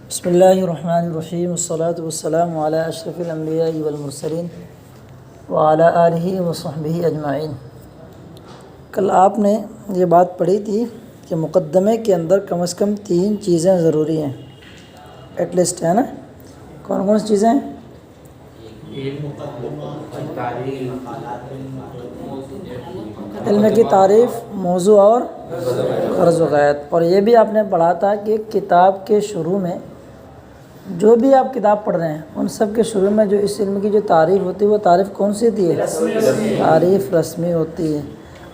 بسم اللہ الرحمن الرحیم والصلاة والسلام علی اشرف الانبیاء والمرسلین وعلی آلہ وصحبہ اجمعین۔ کل آپ نے یہ بات پڑھی تھی کہ مقدمے کے اندر کم از کم 3 چیزیں ضروری ہیں، ایٹ لیسٹ، ہے نا؟ کون کون سی چیزیں ہیں؟ علم کی تعریف، موضوع اور غرض و غایت۔ اور یہ بھی آپ نے پڑھا تھا کہ کتاب کے شروع میں جو بھی آپ کتاب پڑھ رہے ہیں ان سب کے شروع میں جو اس علم کی جو تعریف ہوتی ہے وہ تعریف کون سی ہوتی ہے؟ تعریف رسمی ہوتی ہے۔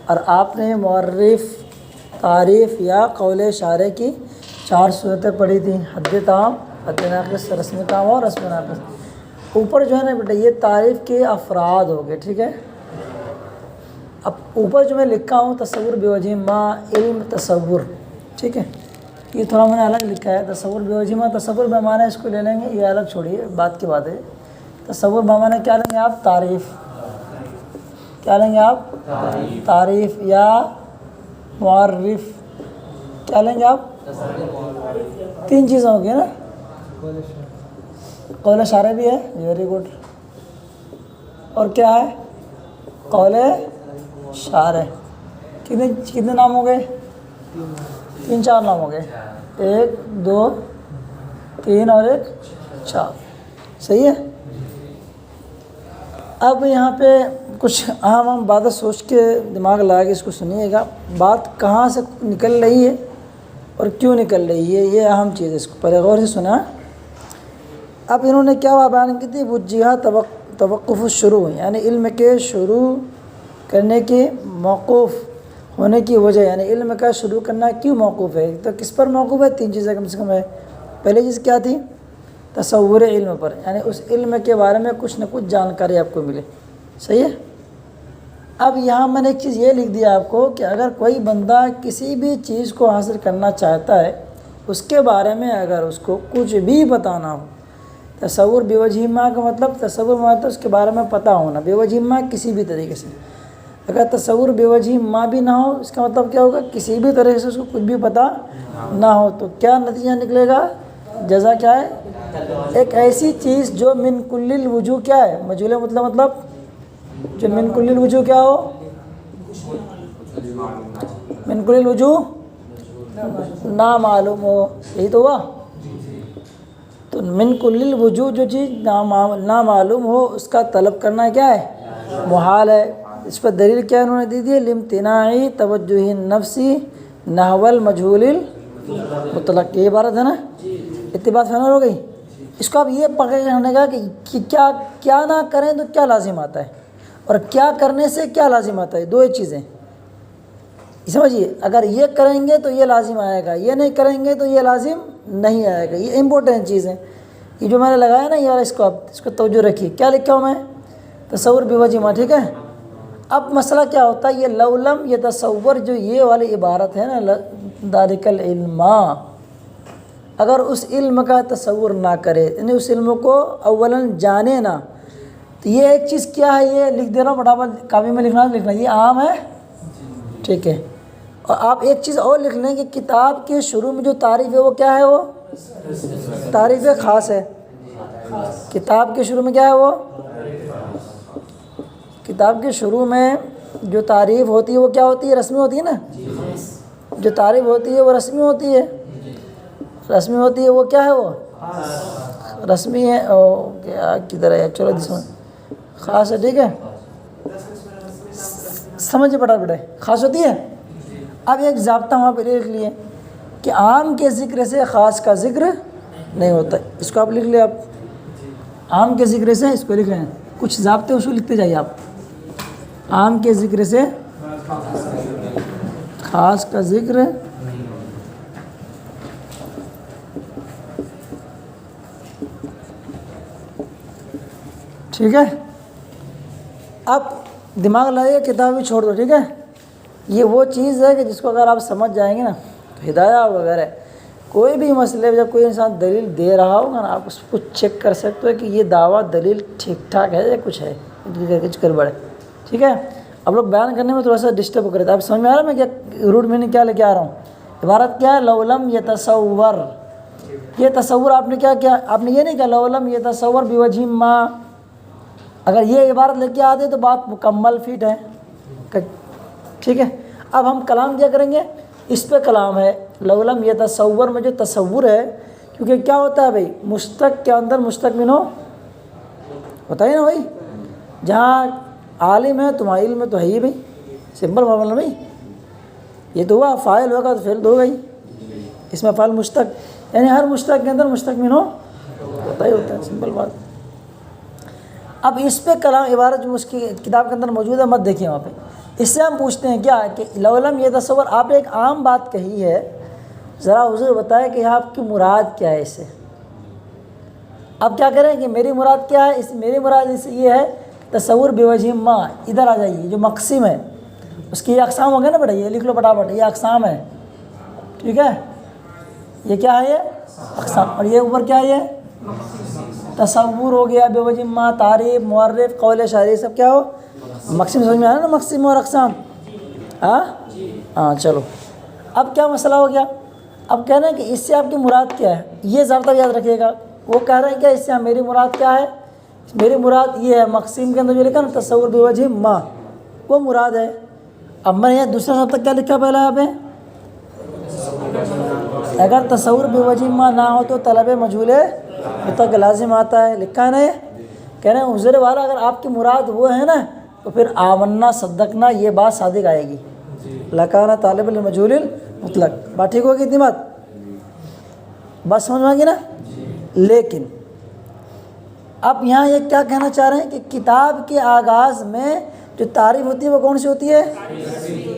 اور آپ نے معرف، تعریف یا قول اشارے کی 4 صورتیں پڑھی تھیں: حد تام، حد ناقص، رسم تام اور رسم ناقص۔ اوپر جو ہے نا بیٹا یہ تعریف کے افراد ہو گئے، ٹھیک ہے؟ اب اوپر جو میں لکھا ہوں تصور بوجہ ما، علم تصور، ٹھیک ہے؟ یہ تھوڑا میں نے الگ لکھا ہے، تصور بوجہ ما، تصور بمعنی اس کو لے لیں گے، یہ الگ چھوڑیے، بات کی بات ہے۔ تصور بمعنی کیا لیں گے آپ؟ تعریف۔ کیا لیں گے آپ؟ تعریف یا معرف۔ کیا لیں گے آپ؟ 3 چیزیں ہوں گی نا؟ قول اشارہ بھی ہے، ویری گڈ۔ اور کیا ہے؟ قول اشارہ۔ کتنے نام ہو گئے؟ 3-4 نام ہو گئے، 1 2 3 اور 1 4، صحیح ہے؟ اب یہاں پہ کچھ اہم باتیں سوچ کے دماغ لگا کے اس کو سنیے گا۔ بات کہاں سے نکل رہی ہے اور کیوں نکل رہی ہے، یہ اہم چیز ہے، اس کو پہلے غور سے سنا۔ اب انہوں نے کیا بیان کی تھی؟ وجہ توقف الشروع، یعنی علم کے شروع کرنے کی موقوف ہونے کی وجہ، یعنی علم کا شروع کرنا کیوں موقوف ہے؟ تو کس پر موقوف ہے؟ 3 چیزیں کم سے کم ہے۔ پہلی چیز کیا تھی؟ تصور علم پر، یعنی اس علم کے بارے میں کچھ نہ کچھ جانکاری آپ کو ملے، صحیح ہے؟ اب یہاں میں نے ایک چیز یہ لکھ دیا آپ کو کہ اگر کوئی بندہ کسی بھی چیز کو حاصل کرنا چاہتا ہے، اس کے بارے میں اگر اس کو کچھ بھی بتانا ہو، تصور بوجہ ما کا مطلب تصور مطلب اس کے بارے میں پتہ ہونا، بوجہ ما کسی بھی طریقے سے۔ اگر تصور بوجہ ما بھی نہ ہو، اس کا مطلب کیا ہوگا؟ کسی بھی طرح سے اس کو کچھ بھی پتہ نہ ہو، تو کیا نتیجہ نکلے گا؟ جزا کیا ہے؟ ایک ایسی چیز جو من کل الوجوہ کیا ہے؟ مجہول مطلب جو من کل الوجوہ کیا ہو؟ من کل الوجوہ نامعلوم ہو، یہی تو ہوا۔ تو من کل الوجوہ جو چیز نامعلوم ہو اس کا طلب کرنا کیا ہے؟ محال ہے۔ اس پر دلیل کیا انہوں نے دی تھی؟ لامتناع توجہ النفس نحو المجہول المطلق، یہ عبارت ہے نا؟ اتنی بات فائنل ہو گئی۔ اس کو اب یہ پکڑ کرنے کا کہ کیا نہ کریں تو کیا لازم آتا ہے، اور کیا کرنے سے کیا لازم آتا ہے، 2 چیزیں سمجھیے۔ اگر یہ کریں گے تو یہ لازم آئے گا، یہ نہیں کریں گے تو یہ لازم نہیں آئے گا، یہ امپورٹنٹ چیز ہے۔ یہ جو میں نے لگایا نا یار، اس کو توجہ رکھیے۔ کیا لکھا ہوں میں؟ تصور بوجہ ما، ٹھیک ہے؟ اب مسئلہ کیا ہوتا ہے؟ یہ لو لم یتصور، جو یہ والی عبارت ہے نا، ذالک العلم، اگر اس علم کا تصور نہ کرے، یعنی اس علم کو اولاً جانے نہ، تو یہ ایک چیز کیا ہے؟ یہ لکھ دے رہا ہوں، فٹافٹ کاپی میں لکھنا، یہ عام ہے، ٹھیک ہے؟ اور آپ ایک چیز اور لکھ لیں کہ کتاب کے شروع میں جو تعریف ہے وہ کیا ہے؟ وہ تعریف خاص ہے۔ کتاب کے شروع میں کیا ہے؟ وہ کتاب کے شروع میں جو تعریف ہوتی ہے وہ کیا ہوتی ہے؟ رسمی ہوتی ہے نا؟ جو تعریف ہوتی ہے وہ رسمی ہوتی ہے، رسمی ہوتی ہے، وہ کیا ہے؟ وہ رسمی ہے، کیا کدھر ہے؟ چلو جس میں خاص ہے، ٹھیک ہے؟ سمجھے بڑا خاص ہوتی ہے۔ اب ایک ضابطہ وہاں پہ لکھ لیے کہ عام کے ذکر سے خاص کا ذکر نہیں ہوتا، اس کو آپ لکھ لیں۔ آپ عام کے ذکر سے، اس کو لکھ لیں، کچھ ضابطے اس کو لکھتے جائیے آپ۔ عام کے ذکر سے خاص کا ذکر ٹھیک ہے؟ اب دماغ لگائیے، کتاب بھی چھوڑ دو، ٹھیک ہے؟ یہ وہ چیز ہے کہ جس کو اگر آپ سمجھ جائیں گے نا تو ہدایہ وغیرہ کوئی بھی مسئلے جب کوئی انسان دلیل دے رہا ہوگا نا، آپ اس کو چیک کر سکتے ہو کہ یہ دعویٰ دلیل ٹھیک ٹھاک ہے یا کچھ ہے، کچھ گڑبڑ ہے، ٹھیک ہے؟ اب لوگ بیان کرنے میں تھوڑا سا ڈسٹرب کر رہے تھے۔ آپ سمجھ میں آ رہا ہے میں کیا روٹ میننگ کیا لے کے آ رہا ہوں؟ عبارت کیا ہے؟ لو لم یتصور، یہ تصور آپ نے کیا کیا؟ آپ نے یہ نہیں کہا لولم یہ تصور بوجہ ما، اگر یہ عبارت لے کے آتے تو بات مکمل فٹ ہے، ٹھیک ہے۔ اب ہم کلام کیا کریں گے؟ اس پہ کلام ہے لولم یہ تصور میں جو تصور ہے، کیونکہ کیا ہوتا ہے بھائی، مشتق کے اندر مشتق منہ ہوتا ہے نا بھائی، جہاں عالم ہے تمہارا علم میں تو ہے ہی بھائی، سمپل معاملہ بھائی، یہ تو ہوا فاعل ہوگا تو فعل تو ہوگا ہی، اس میں فاعل مشتق، یعنی ہر مشتق کے اندر مشتق منہ ہوتا ہی ہوتا ہے، سمپل بات۔ اب اس پہ کلام عبارت جو اس کی کتاب کے اندر موجود ہے مت دیکھیں وہاں پہ، اس سے ہم پوچھتے ہیں کیا کہ لولم یہ تصور، آپ نے ایک عام بات کہی ہے، ذرا حضور بتائیں کہ آپ کی مراد کیا ہے اس سے؟ اب کیا کریں کہ میری مراد کیا ہے؟ میری مراد اس یہ ہے تصور بوجہ ما، ادھر آ جائیے، جو مقسم ہے اس کی یہ اقسام ہو گئے نا بیٹا، یہ لکھ لو پٹافٹ، یہ اقسام ہے، ٹھیک ہے، یہ کیا ہے؟ یہ اقسام، اور یہ اوپر کیا ہے؟ یہ تصور ہو گیا، بوجہ ما، تعریف، معرف، قول شاعری، سب کیا ہو؟ مقسم، سمجھ میں آیا نا مقسم اور اقسام؟ ہاں چلو، اب کیا مسئلہ ہو گیا؟ اب کہنا ہے کہ اس سے آپ کی مراد کیا ہے، یہ ضابطہ یاد رکھیے گا۔ وہ کہہ رہے ہیں کہ اس سے میری مراد کیا ہے؟ میری مراد یہ ہے، مقسم کے اندر جو لکھا نا تصور بوجہ ما، وہ مراد ہے۔ اب میں نے یہ دوسرا ضابطہ کیا لکھا پہلا یہاں پہ؟ اگر تصور بوجہ ما نہ ہو تو طلب مجہول مطلق لازم آتا ہے، لکھا ہے نا یہ، کہہ رہے ہیں حضور والا اگر آپ کی مراد وہ ہے نا تو پھر آمنا صدقنا یہ بات صادق آئے گی، لکانہ طالب المجہول مطلق، بات ٹھیک ہوگی اتنی بات سمجھ میں آ گئی نا؟ لیکن اب یہاں یہ کیا کہنا چاہ رہے ہیں کہ کتاب کے آغاز میں جو تعریف ہوتی ہے وہ کون سی ہوتی ہے؟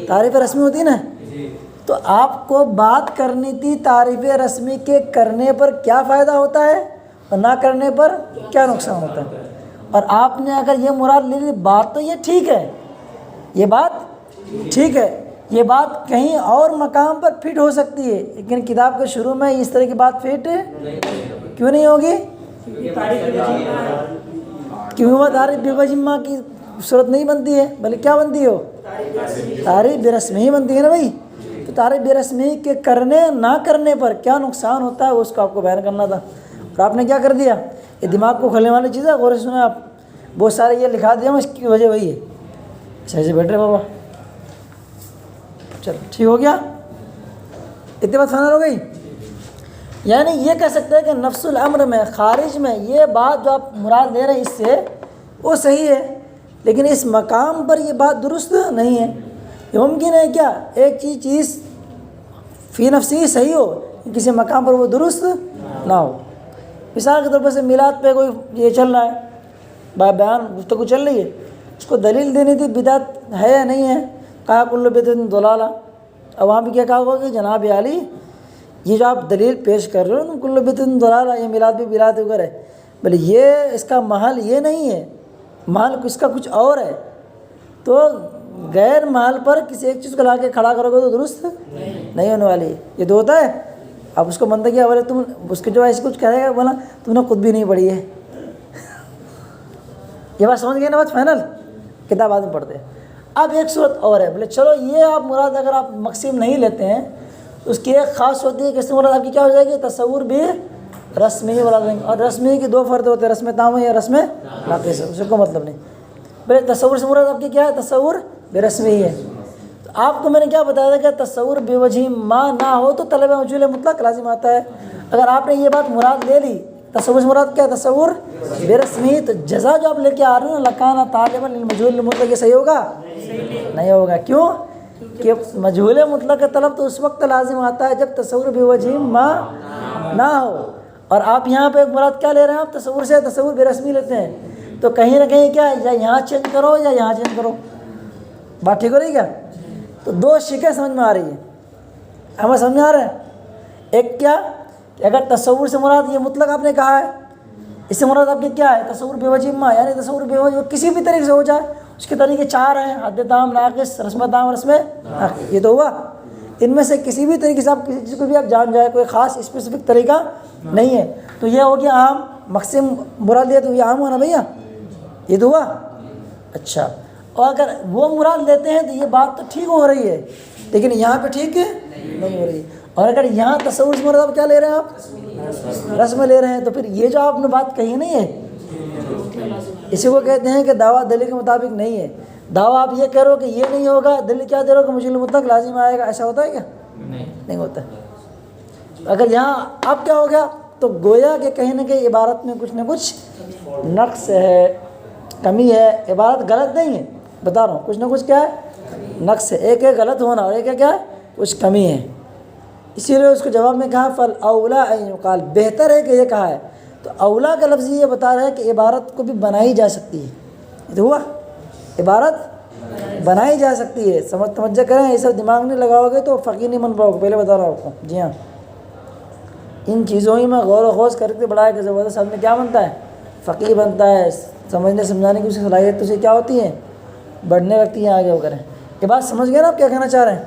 تعریف رسمی ہوتی ہے نا، تو آپ کو بات کرنی تھی تعریف رسمی کے کرنے پر کیا فائدہ ہوتا ہے اور نہ کرنے پر کیا نقصان ہوتا ہے، اور آپ نے اگر یہ مراد لے لی، بات تو یہ ٹھیک ہے، یہ بات ٹھیک ہے، یہ بات کہیں اور مقام پر فٹ ہو سکتی ہے، لیکن کتاب کے شروع میں اس طرح کی بات فٹ کیوں نہیں ہوگی؟ کیوں وہ تعریف بوجہ ما کی صورت نہیں بنتی ہے، بلکہ کیا بنتی ہو؟ تعریف برسمی ہی بنتی ہے نا بھائی، تو تعریف برسمی کے کرنے نہ کرنے پر کیا نقصان ہوتا ہے اس کو آپ کو بیان کرنا تھا، اور آپ نے کیا کر دیا؟ یہ دماغ کو کھلنے والی چیز ہے، غور سے سنیں آپ، بہت سارے یہ لکھا دیا ہوں، اس کی وجہ وہی ہے۔ اچھا ایسے بیٹھ رہے بابا، چلو ٹھیک ہو گیا، اتنی بات فائنل ہو گئی۔ یعنی یہ کہہ سکتے ہیں کہ نفس الامر میں، خارج میں یہ بات جو آپ مراد لے رہے ہیں اس سے وہ صحیح ہے، لیکن اس مقام پر یہ بات درست نہیں ہے۔ یہ ممکن ہے کیا ایک چیز فی نفسی صحیح ہو، کسی مقام پر وہ درست نہ ہو؟ مثال کے طور پر سے میلاد پہ کوئی یہ چل رہا ہے، بیان گفتگو چل رہی ہے، اس کو دلیل دینی تھی بدعت ہے یا نہیں ہے، کہا کل بدعت ضلالہ، اب وہاں بھی کیا کہا ہوگا کہ جناب عالی یہ جو آپ دلیل پیش کر رہے ہو نا کل بدعت ضلالہ، یہ میلاد بھی بدعت وغیرہ ہے، بلے یہ اس کا محل یہ نہیں ہے، محل اس کا کچھ اور ہے، تو غیر محل پر کسی ایک چیز کو لا کے کھڑا کرو گے تو درست نہیں ہونے والی، یہ تو ہوتا ہے۔ اب اس کو منطق کیا بولے، تم اس کے جو ایسے کچھ کہے گا بولا تم نے خود بھی نہیں پڑھی ہے، یہ بات سمجھ گئے نا؟ بات فائنل، کتاب آدمی پڑھتے ہیں۔ اب ایک صورت اور ہے، بولے چلو یہ آپ مراد اگر آپ مقسم نہیں لیتے ہیں تو اس کی ایک خاص ہوتی ہے کہ اس سے مراد آپ کی کیا ہو جائے گی؟ تصور بھی رسمی والا دیں گے، اور رسمی کی دو فرد ہوتے ہیں، رسم تام یا رسم ناقص، اس کو مطلب نہیں۔ بھائی تصور سے مراد آپ کی کیا ہے؟ تصور بے رسمی ہی ہے۔ تو آپ کو میں نے کیا بتایا تھا کہ تصور بے وجہ ما نہ ہو تو طلب مجہول مطلق لازم آتا ہے۔ اگر آپ نے یہ بات مراد لے لی، تصور سے مراد کیا ہے؟ تصور بے رسمی، تو جزا جو آپ لے کے آ رہے ہیں نا لکانہ طالبا للمجہول مطلق، یہ صحیح ہوگا؟ نہیں ہوگا، کیوں کہ مجہول مطلق کا طلب تو اس وقت لازم آتا ہے جب تصور بے وجہ ما نہ ہو، اور آپ یہاں پہ مراد کیا لے رہے ہیں؟ آپ تصور سے تصور بے رسمی لیتے ہیں، تو کہیں نہ کہیں کیا ہے، یا یہاں چینج کرو یا یہاں چینج کرو، بات ٹھیک ہو رہی کیا؟ تو دو شکیں سمجھ میں آ رہی ہیں، ہمیں سمجھ میں آ رہا ہے؟ ایک کیا کہ اگر تصور سے مراد یہ مطلق آپ نے کہا ہے، اس سے مراد آپ کی کیا ہے؟ تصور بے وجہ ما، یعنی تصور بے وجہ کسی بھی طریقے سے ہو جائے، اس کے طریقے چار ہیں، حد تام، ناقص، رسم تام، رسم ناقص، یہ تو ہوا۔ ان میں سے کسی بھی طریقے سے آپ کسی چیز کو بھی آپ جان جائے، کوئی خاص اسپیسیفک طریقہ نہیں ہے، تو یہ ہو گیا عام۔ مقسم مراد لیا تو یہ عام ہوا نا بھیا، یہ تو ہوا۔ اچھا، اور اگر وہ مراد لیتے ہیں تو یہ بات تو ٹھیک ہو رہی ہے، لیکن یہاں پہ ٹھیک نہیں ہو رہی، اور اگر یہاں تصور سے مراد کیا لے رہے ہیں آپ؟ رسم لے رہے ہیں، تو پھر یہ جو آپ نے بات کہی نہیں ہے، اسی کو کہتے ہیں کہ دعویٰ دلیل کے مطابق نہیں ہے۔ دعویٰ آپ یہ کرو کہ یہ نہیں ہوگا، دلیل کیا دے رہو کہ مجھول مطلق لازم آئے گا، ایسا ہوتا ہے کیا؟ نہیں ہوتا۔ اگر یہاں اب کیا ہو گیا، تو گویا کہ کہیں نہ کہیں عبارت میں کچھ نہ کچھ نقص ہے، کمی ہے۔ عبارت غلط نہیں ہے، بتا رہا ہوں، کچھ نہ کچھ کیا ہے، نقص ہے۔ ایک ہے غلط ہونا اور ایک ہے کیا ہے، کچھ کمی ہے۔ اسی لیے اس کو جواب میں کہا فَالْأَوْلَىٰ أَن يُقَالَ، بہتر ہے کہ یہ کہا ہے۔ تو اولا کا لفظ یہ بتا رہا ہے کہ عبارت کو بھی بنائی جا سکتی ہے۔ یہ تو ہوا، عبارت بنائی جا سکتی ہے۔ توجہ کریں، یہ سب دماغ نہیں لگاؤ گے تو فقیر نہیں بن پاؤ گے، پہلے بتا رہا ہوں آپ کو۔ جی ہاں، ان چیزوں ہی میں غور و خوض کر کے بڑھایا کہ زبردست آدمی کیا بنتا ہے، فقیر بنتا ہے۔ سمجھنے سمجھانے کی اس کی صلاحیت اسے کیا ہوتی ہے، بڑھنے لگتی ہیں، آگے ہو کریں۔ یہ بات سمجھ گئے نا آپ کیا کہنا چاہ رہے ہیں؟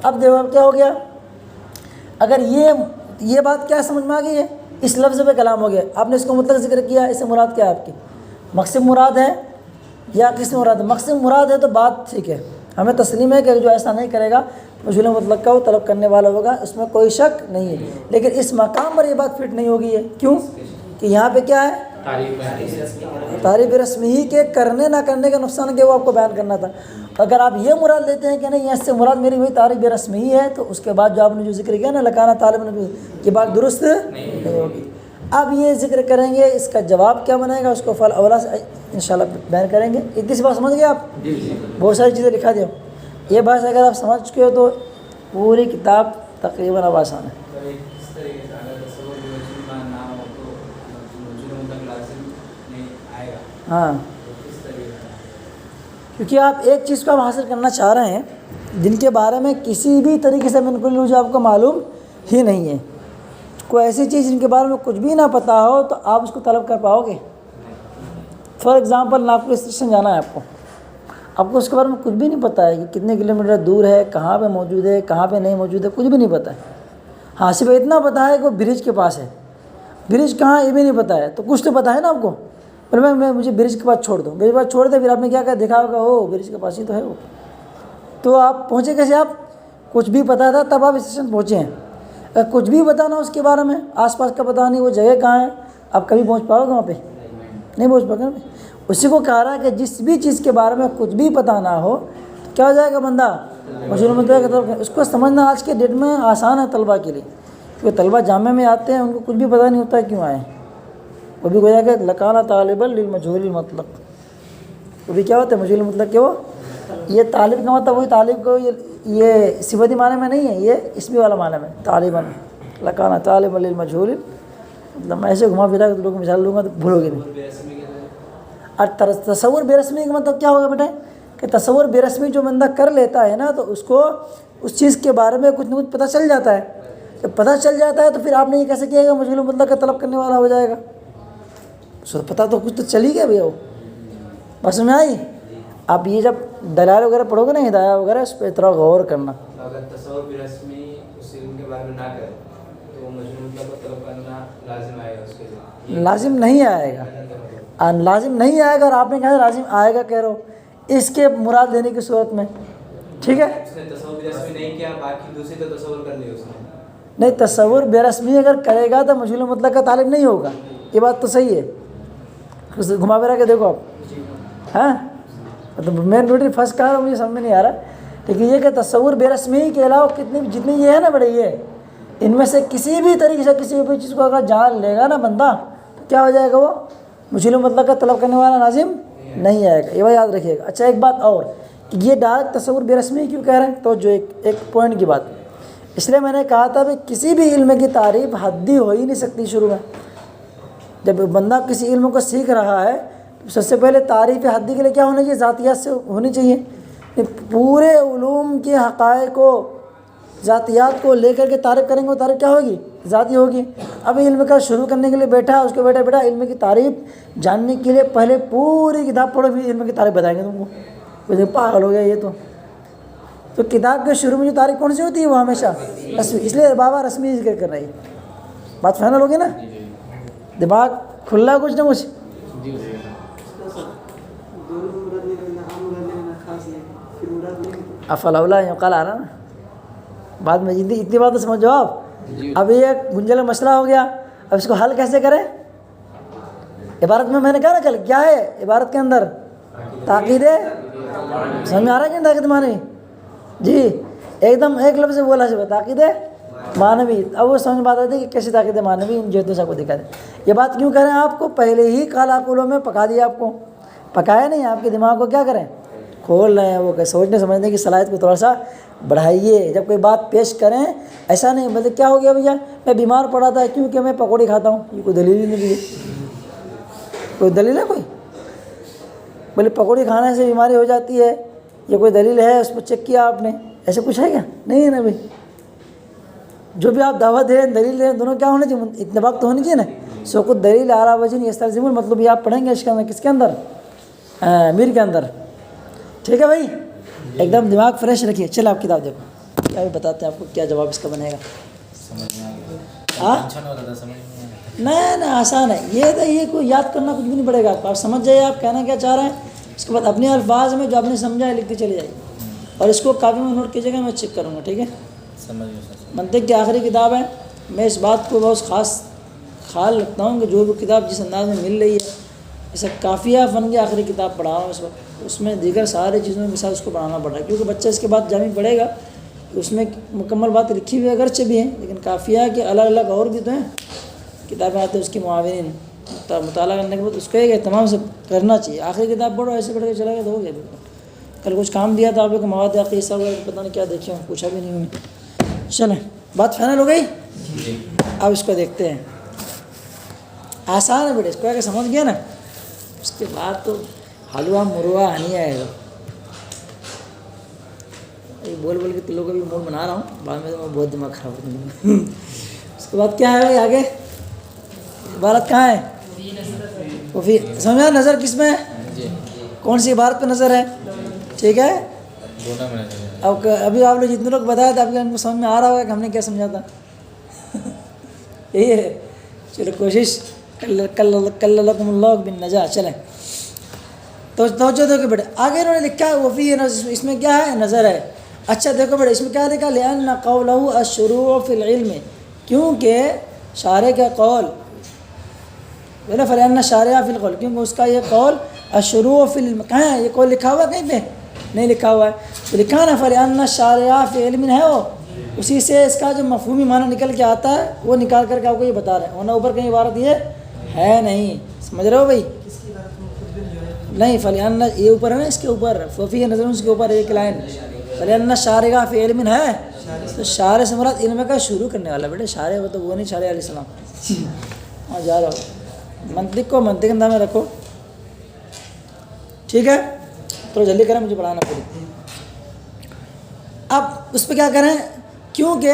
اب دیکھو اب کیا ہو گیا، اگر یہ بات کیا سمجھ میں آ گئی ہے، اس لفظ پہ کلام ہو گیا۔ آپ نے اس کو مطلق ذکر کیا، اس سے مراد کیا ہے آپ کی، مقصد مراد ہے یا کس مراد ہے؟ مقصد مراد ہے تو بات ٹھیک ہے، ہمیں تسلیم ہے کہ جو ایسا نہیں کرے گا مجھول مطلق کا وہ طلب کرنے والا ہوگا، اس میں کوئی شک نہیں ہے۔ لیکن اس مقام پر یہ بات فٹ نہیں ہوگی ہے، کیوں کہ یہاں پہ کیا ہے، تعریف رسمی ہی کے کرنے نہ کرنے کا نقصان کیا وہ آپ کو بیان کرنا تھا۔ اگر آپ یہ مراد لیتے ہیں کہ نہیں اس سے مراد میری وہی تعریف رسمی ہی ہے، تو اس کے بعد جو آپ نے جو ذکر کیا نا لکانہ طالب نے، یہ بات درست نہیں ہوگی۔ اب یہ ذکر کریں گے، اس کا جواب کیا بنے گا، اس کو فل اولا سے انشاءاللہ بیان کریں گے۔ اتنی سی بات سمجھ گئے آپ؟ بہت ساری چیزیں لکھا دیا، یہ بات اگر آپ سمجھ چکے ہو تو پوری کتاب تقریباً اب آسان ہے۔ ہاں، کیونکہ آپ ایک چیز کو آپ حاصل کرنا چاہ رہے ہیں جن کے بارے میں کسی بھی طریقے سے بالکل جو آپ کو معلوم ہی نہیں ہے۔ کوئی ایسی چیز جن کے بارے میں کچھ بھی نہ پتہ ہو تو آپ اس کو طلب کر پاؤ گے؟ فار ایگزامپل ناگپور اسٹیشن جانا ہے آپ کو اس کے بارے میں کچھ بھی نہیں پتہ ہے کہ کتنے کلومیٹر دور ہے، کہاں پہ موجود ہے، کہاں پہ نہیں موجود ہے، کچھ بھی نہیں پتہ ہے۔ ہاں، صرف اتنا پتہ ہے کہ وہ برج کے پاس ہے، برج کہاں یہ بھی نہیں پتہ ہے، تو کچھ تو پتہ ہے نا آپ کو۔ پر میں مجھے برج کے پاس چھوڑ دو، برج کے پاس چھوڑ دے، پھر آپ نے کیا کہا، دیکھا ہوگا او برج کے پاس ہی تو ہے وہ، تو آپ پہنچے کیسے؟ آپ کچھ بھی پتہ تھا تب آپ اسٹیشن پہنچے ہیں۔ اگر کچھ بھی پتہ نہ اس کے بارے میں، آس پاس کا پتہ نہیں، وہ جگہ کہاں ہے، آپ کبھی پہنچ پاؤ گے وہاں پہ؟ نہیں پہنچ پاؤ گے۔ اسی کو کہہ رہا ہے کہ جس بھی چیز کے بارے میں کچھ بھی پتہ نہ ہو تو کیا ہو جائے گا بندہ مجھول مطلق۔ اس کو سمجھنا آج کے ڈیٹ میں آسان ہے طلبہ کے لیے، کیونکہ طلبہ جامعہ میں آتے ہیں ان کو کچھ بھی پتہ نہیں ہوتا ہے کیوں آئے۔ وہ بھی گویا کہ لکانہ طالبا للمجہول المطلق، وہ بھی کیا ہوتا ہے مجہول مطلق کے، وہ یہ طالب کا مطلب وہی طالب کو یہ صفتی معنی میں نہیں ہے، یہ اسمی والا معنی میں طالباً، لکانہ طالبا للمجہول، مطلب میں ایسے گھما پھرا کے لوگوں کو مثال لوں گا تو بھولو گے نہیں۔ اور تصور بے رسمی کا مطلب کیا ہوگا بیٹا، کہ تصور بے رسمی جو بندہ کر لیتا ہے نا تو اس کو اس چیز کے بارے میں کچھ نہ کچھ پتہ چل جاتا ہے۔ جب پتہ چل جاتا ہے تو پھر آپ نے یہ کیسے کیا گا مجہول مطلق کا طلب کرنے والا ہو جائے گا؟ پتہ تو کچھ تو چل ہی گیا بھیا، وہ بس میں آئی۔ آپ یہ جب دلائل وغیرہ پڑھو گے نا، ہدایہ وغیرہ، اس پہ اتنا غور کرنا۔ اگر تصور بے رسمی اس علم کے بارے میں نہ کرے تو مجہول مطلق کا طلب کرنا لازم آئے گا اس کے لیے؟ لازم نہیں آئے گا، لازم نہیں آئے گا، اور آپ نے کہا لازم آئے گا کہہ رہو اس کے مراد لینے کی صورت میں، ٹھیک ہے؟ اس نے تصور بے رسمی نہیں کیا، باقی دوسری تو تصور کر لی اس نے۔ نہیں، تصور بے رسمی اگر کرے گا تو مجہول مطلق کا طالب نہیں ہوگا، یہ بات تو صحیح ہے۔ گھما پھرا کے دیکھو آپ، ہاں مطلب میں نوٹری پھنس کہا رہا ہوں، مجھے سمجھ میں نہیں آ رہا، لیکن یہ کہ تصور بے رسمی کے علاوہ جتنی یہ ہے نا بڑے، یہ ان میں سے کسی بھی طریقے سے کسی بھی چیز کو اگر جان لے گا نا بندہ تو کیا ہو جائے گا، وہ مجہول مطلق کا طلب کرنے والا لازم نہیں آئے گا، یہ بات یاد رکھیے گا۔ اچھا ایک بات اور کہ یہ ڈائریکٹ تصور بے رسمی کیوں کہہ رہے ہیں، تو جو ایک پوائنٹ کی بات، اس لیے میں نے کہا تھا کہ کسی بھی علم کی تعریف حدی ہو ہی نہیں سکتی شروع میں۔ جب بندہ کسی علم کو سیکھ رہا ہے تو سب سے پہلے تعریف حدی کے لیے کیا ہونا چاہیے، ذاتیات سے ہونی چاہیے۔ پورے علوم کے حقائق کو، ذاتیات کو لے کر کے تعریف کریں گے، وہ تعریف کیا ہوگی، ذاتی ہوگی۔ اب علم کا شروع کرنے کے لیے بیٹھا، اس کو بیٹا علم کی تعریف جاننے کے لیے پہلے پوری کتاب پڑھو، پھر علم کی تعریف بتائیں گے تم کو، کوئی پاگل ہو گیا یہ تو کتاب کے شروع میں جو تعریف کون سی ہوتی ہے وہ ہمیشہ رسمی، اس لیے بابا رسمی ذکر کر رہی ہے۔ بات فائنل ہوگی نا، دماغ کھلا ہے کچھ نہ کچھ۔ افلا اولا یقال آ رہا نا، بعد میں اتنی بات تو سمجھو آپ. اب یہ گنجل مسئلہ ہو گیا, اب اس کو حل کیسے کریں؟ عبارت میں نے کہا نا کل کیا ہے عبارت کے اندر تاکید ہے. سمجھ میں آ رہا ہے کہ تاکید معنوی؟ جی ایک دم ایک لفظ بولا سے تاکید ہے معنوی. اب وہ سمجھ بات آتی ہے کہ کیسی تاکید معنوی ان جہتوں سے کو دکھا دیں. یہ بات کیوں کریں آپ کو؟ پہلے ہی کالا قولوں میں پکا دیا آپ کو, پکایا نہیں, آپ کے دماغ کو کیا کریں کھول رہے ہیں. وہ سوچنے سمجھنے کی صلاحیت کو تھوڑا سا بڑھائیے. جب کوئی بات پیش کریں ایسا نہیں بولے کیا ہو گیا بھیا میں بیمار پڑا تھا کیونکہ میں پکوڑی کھاتا ہوں. یہ کوئی دلیل ہی نہیں ہے. کوئی دلیل ہے کوئی؟ بولے پکوڑی کھانے سے بیماری ہو جاتی ہے, یہ کوئی دلیل ہے؟ اس کو چیک کیا آپ نے؟ ایسے کچھ ہے کیا؟ نہیں ہے نا بھائی. جو بھی آپ دعوت دیں دلیل دیں دونوں کیا ہونے چاہیے؟ اتفاق تو ہونی چاہیے نا. سو کچھ دلیل اعلیٰ وجہ یستلزم مطلب یہ آپ پڑھیں گے اس کے اندر, کس کے اندر؟ امیر کے اندر. ٹھیک ہے بھائی, ایک دم دماغ فریش رکھیے. چلو آپ کتاب دیکھو, کیا بھی بتاتے ہیں آپ کو کیا جواب اس کا بنے گا. نہیں آسان ہے یہ کوئی یاد کرنا کچھ بھی نہیں پڑے گا آپ کو. آپ سمجھ جائیے آپ کہنا کیا چاہ رہے ہیں, اس کے بعد اپنے الفاظ میں جو آپ نے سمجھا ہے لکھتے چلے جائیے, اور اس کو کاپی میں نوٹ کیجیے گا, میں چیک کروں گا. ٹھیک ہے, منطق کی آخری کتاب ہے. میں اس بات کو بہت خاص خیال رکھتا ہوں کہ جو بھی کتاب جس انداز میں مل رہی ہے, جیسے کافیہ فن کی آخری کتاب پڑھا رہا ہوں اس وقت, اس میں دیگر سارے چیزوں کے ساتھ اس کو پڑھانا پڑ رہا ہے, کیونکہ بچہ اس کے بعد جامع پڑھے گا. اس میں مکمل بات لکھی ہوئی اگرچہ بھی ہیں, لیکن کافیہ کے الگ الگ اور بھی تو ہیں کتابیں آتے ہیں اس کی معاونین. مطالعہ کرنے کے بعد اس کو ایک اہتمام سے کرنا چاہیے. آخری کتاب پڑھو, ایسے پڑھ کے چلا گیا تو ہو گیا بالکل. کل کچھ کام دیا تھا آپ لوگ کو مواد قیسہ وغیرہ, پتہ نہیں کیا دیکھے ہوں, پوچھا بھی نہیں ہوں. چلیں بات فائنل ہو گئی. اب اس کو دیکھتے ہیں. آسان ہے بیٹے, اس کو اگر سمجھ گیا نا اس کے بعد تو حلوہ مروہ نہیں آئے گا. بول کے تو لوگوں کا بھی موڈ بنا رہا ہوں, بعد میں تو میں بہت دماغ خراب ہوتا ہوں. اس کے بعد کیا ہے بھائی آگے؟ عبارت کہاں ہے؟ وفی. سمجھا نظر کس میں ہے؟ کون سی عبارت پہ نظر ہے؟ ٹھیک ہے, اب ابھی آپ لوگ جتنے لوگ بتایا تھا آپ کو ان کو سمجھ میں آ رہا ہوگا کہ ہم نے کیا سمجھا تھا. یہی ہے. چلو کوشش کل لکم اللہ بالنجاہ. چلیں تو توجہ دو کہ بیٹے آگے انہوں نے لکھا ہے وفی, اس میں کیا ہے؟ نظر ہے. اچھا دیکھو بیٹے اس میں کیا لکھا؟ لأن قولہ الشروع فی العلم, کیونکہ شارع کا قول بولے فلأن الشارع فی القول, کیونکہ اس کا یہ قول الشروع فی العلم. کہاں ہے یہ قول لکھا ہوا؟ کہیں پہ نہیں لکھا ہوا ہے. تو لکھا نا فلأن الشارع فی علم ہے, وہ اسی سے اس کا جو مفہومی معنی نکل کے آتا ہے وہ نکال کر کے آپ کو یہ بتا رہے ہیں, ورنہ اوپر کہیں عبارت یہ ہے نہیں. سمجھ رہے ہو بھائی؟ نہیں فلأن یہ اوپر ہے نا, اس کے اوپر ففی نظر اس کے اوپر ایک لائن فلأن الشارع فی علم ہے. تو شارع سے مراد علم کا شروع کرنے والا. بیٹے شارع وہ تو وہ نہیں, شارع علیہ السلام. ہاں جا رہا ہو. منطق کو منطق انداز میں رکھو. ٹھیک ہے, تو جلدی کریں مجھے پڑھانا پڑے. اب اس پہ کیا کریں, کیونکہ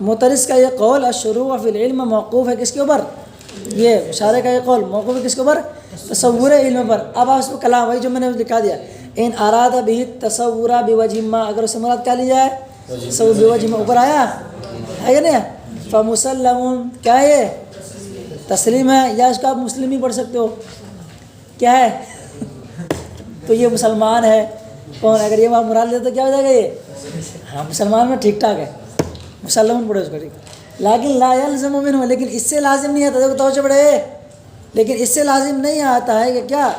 مترس کا یہ قول الشروع فی العلم موقوف ہے کس کے اوپر؟ یہ شارع کا یہ قول موقوف ہے کس کے اوپر؟ تصور علم پر. اب آپ اس کو کلام وہی جو میں نے لکھا دیا, ان اراد به تصور بوجہ ما, اگر اس سے مراد کیا لی جائے؟ تصور بوجہ ما. اوپر آیا ہے کہ نہیں؟ فمسلم کیا ہے یہ؟ تسلیم ہے, یا اس کو آپ مسلم ہی پڑھ سکتے ہو. کیا ہے؟ تو یہ مسلمان ہے. کون اگر یہ وہاں مراد لے تو کیا ہو جائے گا یہ؟ ہاں مسلمان میں ٹھیک ٹھاک ہے, مسلمان پڑھو اس کو. ٹھیک, لیکن لا یلزم منہ, لیکن اس سے لازم نہیں آتا. دیکھو توجہ بڑھے, لیکن اس سے لازم نہیں آتا ہے کہ کیا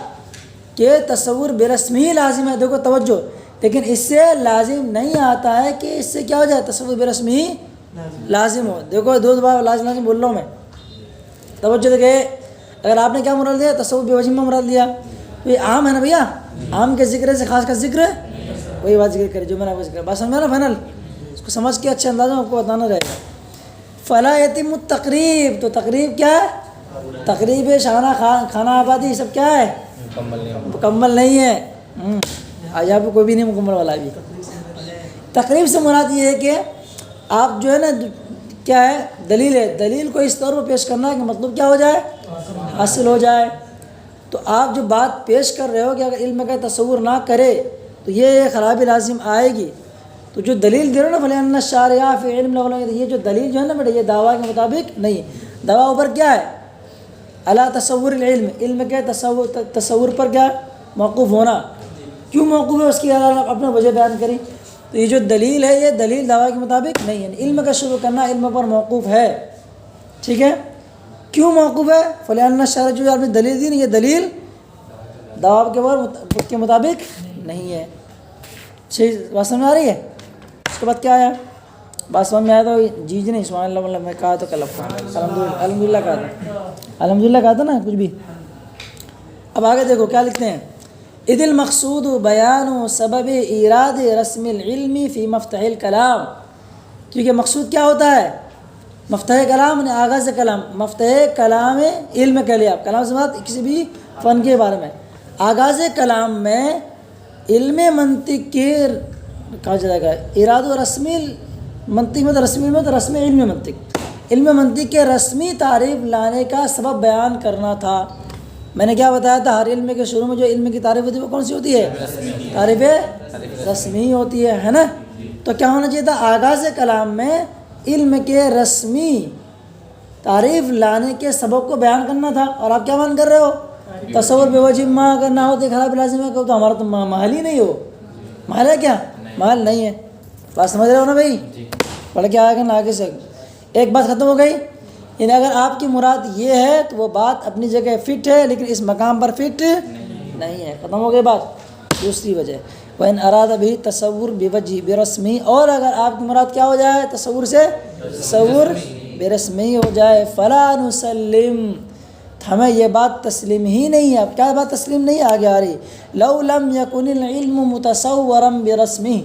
کہ تصور برسمی لازم ہے. دیکھو توجہ, لیکن اس سے لازم نہیں آتا ہے کہ اس سے کیا ہو جائے تصور برسمی لازم ہو. دیکھو دو بار لازم بول رہا ہوں میں, توجہ دیکھے. اگر آپ نے کیا مراد لیا؟ تصور بوجہ میں مراد لیا. یہ عام ہے نا بھیا, عام کے ذکر سے خاص کا ذکر وہی بات ذکر کرے جو میں نے وہ ذکر. بات سمجھا نا فائنل؟ اس کو سمجھ کے اچھے انداز میں آپ کو بتانا رہے گا. فلا یتم التقریب, تو تقریب کیا ہے؟ تقریب شانہ کھانا آبادی سب کیا ہے؟ مکمل نہیں ہے. آج آپ کو کوئی بھی نہیں مکمل والا بھی. تقریب سے مراد یہ ہے کہ آپ جو ہے نا کیا ہے دلیل ہے, دلیل کو اس طور پر پیش کرنا ہے کہ مطلب کیا ہو جائے؟ حاصل ہو جائے. تو آپ جو بات پیش کر رہے ہو کہ اگر علم کا تصور نہ کرے تو یہ خرابی لازم آئے گی. تو جو دلیل دے رہے ہو نا فلأن الشارع فی علم, یہ جو دلیل جو ہے نا بیٹا یہ دعویٰ کے مطابق نہیں. دعویٰ اوپر کیا ہے؟ علی تصور العلم, علم کے تصور پر کیا موقوف ہونا. کیوں موقوف ہے اس کی اپنا وجہ بیان کری. تو یہ جو دلیل ہے یہ دلیل دعویٰ کے مطابق نہیں ہے. علم کا شروع کرنا علم پر موقوف ہے. ٹھیک ہے. کیوں موقوف ہے؟ فلانا شرع جو آپ نے دلیل دی نہیں، یہ دلیل دعویٰ کے مطابق نہیں ہے. صحیح بات سمجھ آ رہی ہے؟ اس کے بعد کیا آیا؟ بات سمجھ میں آیا تو جی نہیں سبحان اللہ مطلب میں کہا تو کل الحمدللہ کہا تھا، الحمدللہ کہا تھا نا کچھ بھی. اب آگے دیکھو کیا لکھتے ہیں. اذ المقصود بیان سبب ایراد رسم العلم فی مفتح الکلام. کیونکہ مقصود کیا ہوتا ہے؟ مفتح کلام نے آغاز کلام، مفتح کلام علم کے لیے آپ کلام سے بات کسی بھی فن کے بارے میں آغاز کلام میں علم منطق کے کہا جائے گا اراد و رسمی منطق میں تو رسم علم منطق، علم منطق کے رسمی تعریف لانے کا سبب بیان کرنا تھا. میں نے کیا بتایا تھا؟ ہر علم کے شروع میں جو علم کی تعریف ہوتی ہے وہ کون سی ہوتی ہے؟ تعریف رسمی ہوتی ہے نا. تو کیا ہونا چاہیے تھا؟ آغاز کلام میں علم کے رسمی تعریف لانے کے سبب کو بیان کرنا تھا. اور آپ کیا بیان کر رہے ہو؟ تصور بے وجہ ما اگر نہ ہو تو خراب لازم ہے کہ تو ہمارا تو محل ہی نہیں ہو. محل ہے کیا؟ محل نہیں ہے. بات سمجھ رہے ہو نا بھائی؟ پڑھ کے آگے نا آگے سے ایک بات ختم ہو گئی. یعنی اگر آپ کی مراد یہ ہے تو وہ بات اپنی جگہ فٹ ہے لیکن اس مقام پر فٹ نہیں ہے. ختم ہو گئی بات. دوسری وجہ وَإِنْ أَرَادَ بِهِ تَصَوُّرْ بِوَجْهِ بِرَسْمِهِ، اور اگر آپ کی مراد کیا ہو جائے؟ تصور سے تصور برسمی ہو جائے. فَلَا نُسَلِّمْ، ہمیں یہ بات تسلیم ہی نہیں ہے. اب کیا بات تسلیم نہیں آگے آ رہی؟ لَوْ لَمْ يَكُنِ الْعِلْمُ مُتَصَوَّرًا بِرَسْمِهِ،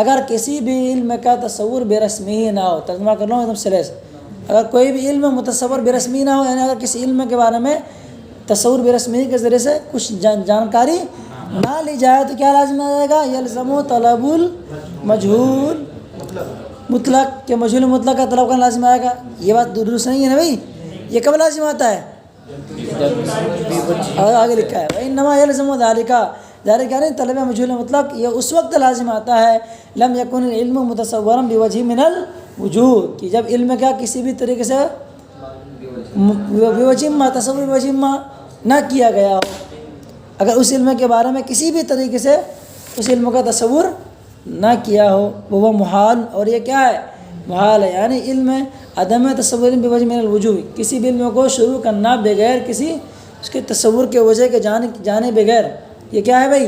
اگر کسی بھی علم کا تصور برسمی نہ ہو. ترجمہ کر لو ایک دم سرے سے. اگر کوئی بھی علم متصور برسمی نہ ہو، یعنی اگر کسی علم کے بارے میں تصور برسمی کے ذریعے سے کچھ جانکاری نہ لی جائے تو کیا لازم آ جائے گا؟ یلزم طلب المجہول مطلق، کہ مجہول مطلق کا طلب کرنا لازم آئے گا. یہ بات درست نہیں ہے نا بھائی. یہ کب لازم آتا ہے؟ اور آگے لکھا ہے وَإِنَّمَا يَلْزَمُ ذَلِكَ، ذالک یعنی طلب مجہول مطلق یہ اس وقت لازم آتا ہے لم یکن العلم متصورا بوجہ من الوجوہ، کہ جب علم کا کسی بھی طریقے سے بوجہ ما تصور بوجہ ما نہ کیا گیا ہو. اگر اس علم کے بارے میں کسی بھی طریقے سے اس علم کا تصور نہ کیا ہو وہ محال. اور یہ کیا ہے؟ محال ہے. یعنی علم عدم تصور بوجہ من الوجوہ، کسی بھی علم کو شروع کرنا بغیر کسی اس کے تصور کے وجہ کے جانے بغیر یہ کیا ہے بھائی؟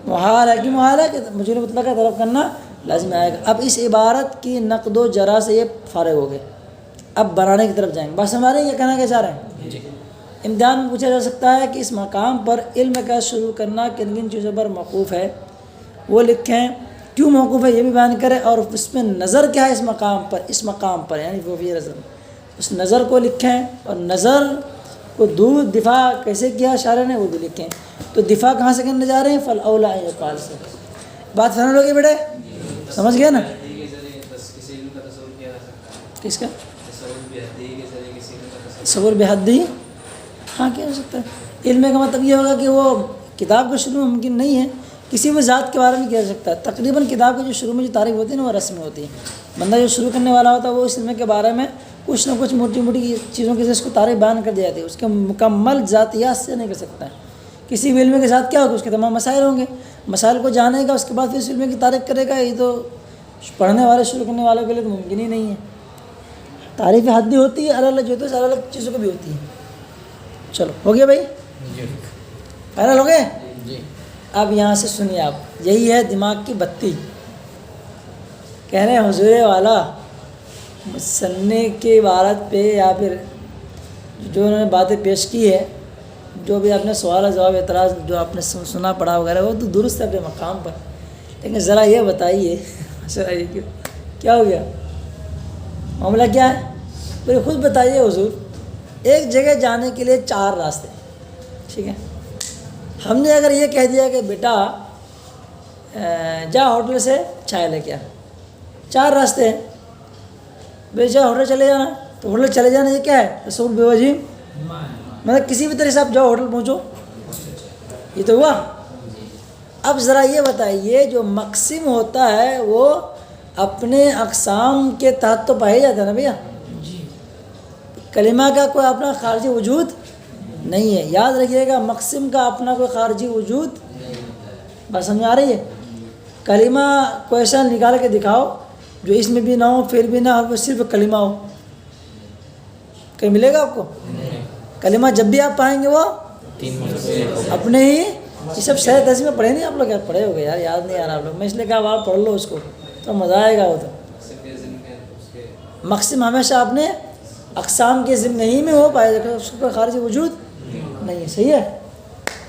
محال ہے. کہ محال ہے کہ مجھول مطلق کا طلب کرنا لازم آئے گا. اب اس عبارت کی نقد و جرا سے یہ فارغ ہو گئے. اب بنانے کی طرف جائیں گے. بس ہمارے یہ کہنا کیا چاہ رہے ہیں؟ امتحان میں پوچھا جا سکتا ہے کہ اس مقام پر علم کا شروع کرنا کن کن چیزوں پر موقوف ہے، وہ لکھیں. کیوں موقوف ہے یہ بھی بیان کریں، اور اس میں نظر کیا ہے اس مقام پر یعنی وہ بھی نظر، اس نظر کو لکھیں. اور نظر کو دور دفاع کیسے کیا شاعر نے وہ بھی لکھیں. تو دفاع کہاں سے کرنے جا رہے ہیں؟ فالاولیٰ ان یقال سے. بات فہم لوگے بیٹے؟ سمجھ گئے نا؟ کس کا تصور بحدی؟ ہاں کیا ہو سکتا ہے؟ علم کا مطلب یہ ہوگا کہ وہ کتاب کا شروع ممکن نہیں ہے، کسی بھی ذات کے بارے میں کیا جا سکتا ہے. تقریباً کتاب کی جو شروع میں جو تعریف ہوتی ہے نا وہ رسم ہوتی ہے. بندہ جو شروع کرنے والا ہوتا ہے وہ اس علم کے بارے میں کچھ نہ کچھ موٹی موٹی چیزوں کے اس کو تعریف بیان کر دی جاتی ہے. اس کے مکمل ذاتیات سے نہیں کر سکتا ہے. کسی بھی علم کے ساتھ کیا ہوگا؟ اس کے تمام مسائل ہوں گے. مسائل کو جانے گا اس کے بعد پھر اس علم کی تعریف کرے گا. یہ تو پڑھنے والے شروع کرنے والوں کے لیے تو ممکن ہی نہیں ہے. تعریف حدی ہوتی ہے، الگ الگ جو ہوتی ہے الگ الگ چیزوں کو بھی ہوتی ہے. چلو ہو گیا بھائی؟ فائنل ہو گئے؟ اب یہاں سے سنیے آپ، یہی ہے دماغ کی بتی. کہہ رہے ہیں حضور والا سننے کی عبارت پہ یا پھر جو انہوں نے باتیں پیش کی ہے، جو بھی آپ نے سوال جواب اعتراض جو آپ نے سنا پڑھا وغیرہ وہ تو درست ہے اپنے مقام پر، لیکن ذرا یہ بتائیے ذرا یہ کیا ہو گیا؟ معاملہ کیا ہے؟ پھر خود بتائیے حضور. ایک جگہ جانے کے لیے 4 راستے، ٹھیک ہے. ہم نے اگر یہ کہہ دیا کہ بیٹا جا ہوٹل سے چائے لے کے آ، 4 راستے ہیں. بے جا ہوٹل چلے جانا، تو ہوٹل چلے جانا یہ کیا ہے؟ تصور بے وجہ، مطلب کسی بھی طرح سے آپ جاؤ ہوٹل پہنچو، یہ تو ہوا. اب ذرا یہ بتائیے جو مقسم ہوتا ہے وہ اپنے اقسام کے تحت تو پایا جاتا ہے نا بھیا. کلمہ کا کوئی اپنا خارجی وجود نہیں ہے. یاد رکھیے گا مقسم کا اپنا کوئی خارجی وجود. بات سمجھ آ رہی ہے؟ کلمہ کو ایسا نکال کے دکھاؤ جو اس میں بھی نہ ہو، فعل بھی نہ ہو، وہ صرف کلمہ ہو، کہیں ملے گا آپ کو؟ کلمہ جب بھی آپ پائیں گے وہ اپنے ہی، یہ سب شہر تہذیب میں پڑھے نہیں آپ لوگ؟ یار پڑھے ہو گئے یار، یاد نہیں آ رہا آپ لوگ، میں اس لیے کہا آپ پڑھ لو اس کو تو مزہ آئے گا۔ وہ تو مقسم ہمیشہ اپنے اقسام کے ضمن ہی میں ہو پائے گا، اس کا خارجی وجود نہیں ہے، صحیح ہے۔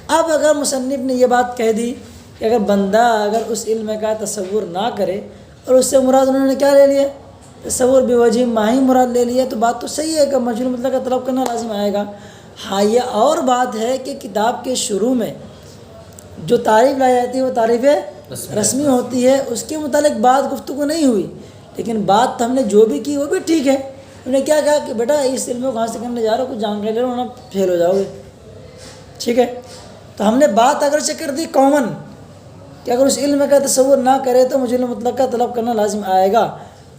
اب اگر مصنف نے یہ بات کہہ دی کہ اگر بندہ اگر اس علم کا تصور نہ کرے، اور اس سے مراد انہوں نے کیا لے لیا؟ تصور بوجہ ماہی مراد لے لیا، تو بات تو صحیح ہے کہ مجہول مطلق کا طلب کرنا لازم آئے گا۔ ہاں یہ اور بات ہے کہ کتاب کے شروع میں جو تعریف لائی جاتی ہے وہ تعریف رسمی ہوتی ہے، اس کے متعلق بات گفتگو نہیں ہوئی، لیکن بات ہم نے جو بھی کی وہ بھی ٹھیک ہے۔ انہوں نے کیا کہا کہ بیٹا اس علم کو حاصل کرنے جا رہا ہو، کچھ جانکاری لے لو ورنہ فیل ہو جاؤ گے، ٹھیک ہے۔ تو ہم نے بات اگرچہ کر دی کامن کہ اگر اس علم کا تصور نہ کرے تو مجھول مطلق کا طلب کرنا لازم آئے گا،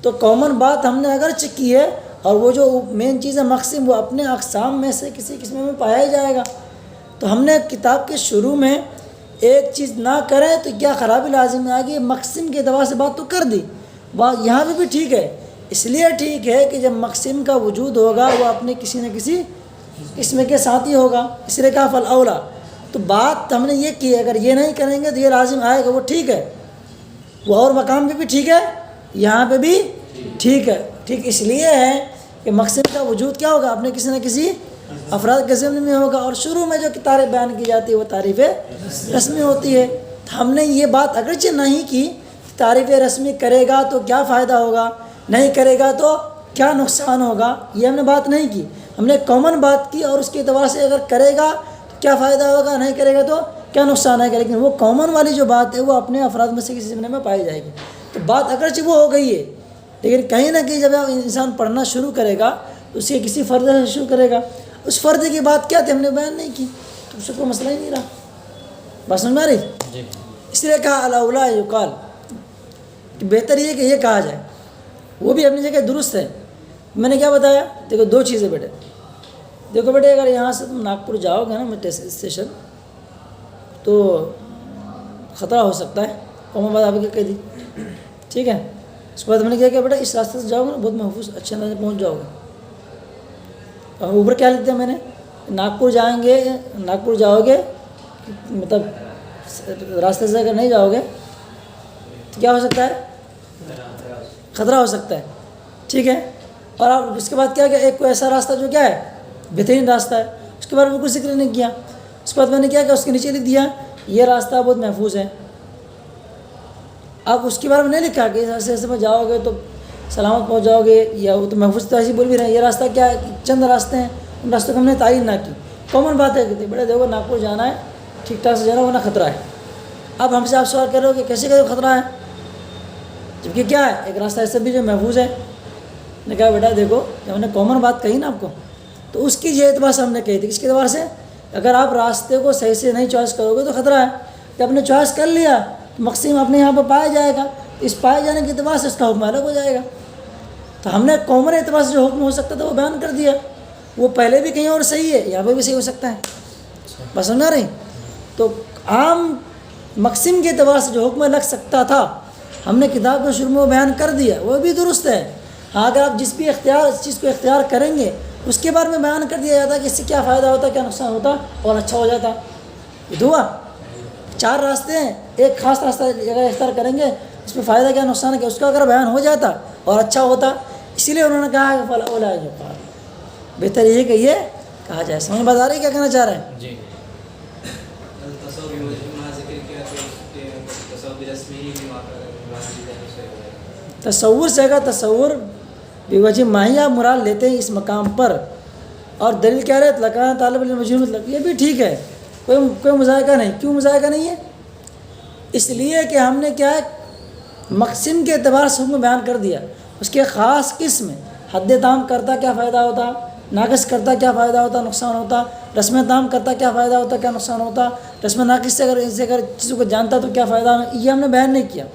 تو کامن بات ہم نے اگرچہ کی ہے، اور وہ جو مین چیز ہے مقسم، وہ اپنے اقسام میں سے کسی قسم میں پایا ہی جائے گا۔ تو ہم نے کتاب کے شروع میں ایک چیز نہ کریں تو کیا خرابی لازم آئے گی؟ مقسم کے اعتبار سے بات تو کر دی، بات یہاں پہ بھی ٹھیک ہے، اس لیے ٹھیک ہے کہ جب مقسم کا وجود ہوگا وہ اپنے کسی نہ کسی قسم کے ساتھ ہی ہوگا، اس لیے کہا فالاولا۔ تو بات ہم نے یہ کی ہے، اگر یہ نہیں کریں گے تو یہ لازم آئے گا، وہ ٹھیک ہے، وہ اور مقام پہ بھی ٹھیک ہے، یہاں پہ بھی ٹھیک ہے۔ ٹھیک اس لیے ہے کہ مقصد کا وجود کیا ہوگا؟ اپنے کسی نہ کسی افراد کے ضمن میں ہوگا، اور شروع میں جو تعریف بیان کی جاتی ہے وہ تعریف رسمی ہوتی ہے۔ ہم نے یہ بات اگرچہ نہیں کی تعریف رسمی کرے گا تو کیا فائدہ ہوگا، نہیں کرے گا تو کیا نقصان ہوگا، یہ ہم نے بات نہیں کی، ہم نے کامن بات کی، اور اس کے اعتبار سے اگر کرے گا تو کیا فائدہ ہوگا، نہیں کرے گا تو کیا نقصان آئے گا، لیکن وہ کامن والی جو بات ہے وہ اپنے افراد میں سے کسی ضمن میں پائی جائے گی۔ تو بات اگرچہ وہ ہو گئی ہے، لیکن کہیں نہ کہیں جب انسان پڑھنا شروع کرے گا تو اس کے کسی فرد سے شروع کرے گا، اس فرد کی بات کیا تھی ہم نے بیان نہیں کی، تو اس سے کوئی مسئلہ ہی نہیں رہا۔ بات سمجھ میں آ رہی؟ اس لیے کہا الاولا یقال، کہ بہتر یہ کہ یہ کہا جائے، وہ بھی اپنی جگہ درست ہے۔ میں نے کیا بتایا؟ دیکھو دو چیزیں بیٹے، دیکھو بیٹے اگر یہاں سے تم ناگپور جاؤ گے نا میٹرو اسٹیشن تو خطرہ ہو سکتا ہے، قوم بات آپ کی کہہ دی، ٹھیک ہے۔ اس کے بعد ہم نے کیا کہ بیٹا اس راستے سے جاؤ گے نا بہت محفوظ اچھے انداز سے پہنچ جاؤ گے۔ اور اوپر کیا لکھتے ہیں میں نے؟ ناگپور جائیں گے، ناگپور جاؤ گے مطلب راستے سے اگر نہیں جاؤ گے تو کیا ہو سکتا ہے؟ خطرہ ہو سکتا ہے، ٹھیک ہے۔ اور آپ اس کے بعد کیا کہ ایک کوئی ایسا راستہ جو کیا ہے بہترین راستہ ہے، اس کے بارے میں کوئی ذکر نہیں کیا۔ اس کے بعد میں نے کیا کہ اس کے نیچے لکھ دیا یہ راستہ بہت محفوظ ہے۔ اب اس کے بارے میں نہیں لکھا کہ ایسے ایسے میں جاؤ گے تو سلامت پہنچ جاؤ گے، یا وہ تو محفوظ تو ایسی بول بھی رہے ہیں، یہ راستہ کیا ہے، چند راستے ہیں، ان راستوں کو ہم نے تعین نہ کی۔ کامن بات ہے کہ بڑے دیکھو ناگپور جانا ہے، ٹھیک ٹھاک سے جانا ورنہ خطرہ ہے۔ اب ہم سے آپ سوال کر رہے ہو کہ کیسے کہ خطرہ ہے، جبکہ کیا ہے ایک راستہ ایسا بھی جو محفوظ ہے۔ نے کہا بیٹا دیکھو جب ہم نے کامن بات کہی نا آپ کو، تو اس کی یہ اعتبار سے ہم نے کہی تھی، اس کے اعتبار سے اگر آپ راستے کو صحیح سے نہیں چوائس کرو گے تو خطرہ ہے۔ جب آپ نے چوائس کر لیا تو مقصد اپنے یہاں پہ پایا جائے گا، اس پائے جانے کے اعتبار سے اس کا حکم الگ ہو جائے گا۔ تو ہم نے کامن اعتبار سے جو حکم ہو سکتا تھا وہ بیان کر دیا، وہ پہلے بھی کہیں اور صحیح ہے، یہاں پہ بھی صحیح ہو سکتا ہے، بس سمجھ آ رہی؟ تو عام مقسم کے اعتبار سے جو حکم لگ سکتا تھا ہم نے کتاب کے شروع میں بیان کر دیا، وہ بھی درست ہے۔ ہاں اگر آپ جس چیز کو اختیار کریں گے اس کے بارے میں بیان کر دیا جاتا کہ اس سے کیا فائدہ ہوتا، کیا نقصان ہوتا، اور اچھا ہو جاتا۔ یہ ہوا 4 راستے ہیں، ایک خاص راستہ اگر اختیار کریں گے اس میں فائدہ کیا نقصان ہے، کہ اس کا اگر بیان ہو جاتا اور اچھا ہوتا، اسی لیے انہوں نے کہا کہ فالاولا یقال، بہتر یہ کہ یہ کہا جائے۔ سمجھ بات آ رہی ہے کیا کہنا چاہ رہے ہیں؟ جی تصور سے اگر تصور بوجہ ماہیہ مراد لیتے ہیں اس مقام پر، اور دلیل کیا رہے لکان طالب علم مجہول مطلق، یہ بھی ٹھیک ہے، کوئی مذائقہ نہیں۔ کیوں مذائقہ نہیں ہے؟ اس لیے کہ ہم نے کیا ہے مقسم کے اعتبار سے حکم بیان کر دیا، اس کے خاص قسم حد تام کرتا کیا فائدہ ہوتا، ناقص کرتا کیا فائدہ ہوتا، نقصان ہوتا، رسم تام کرتا کیا فائدہ ہوتا، کیا نقصان ہوتا، رسم ناقص سے اگر چیزوں کو جانتا تو کیا فائدہ، یہ ہم نے بیان نہیں کیا۔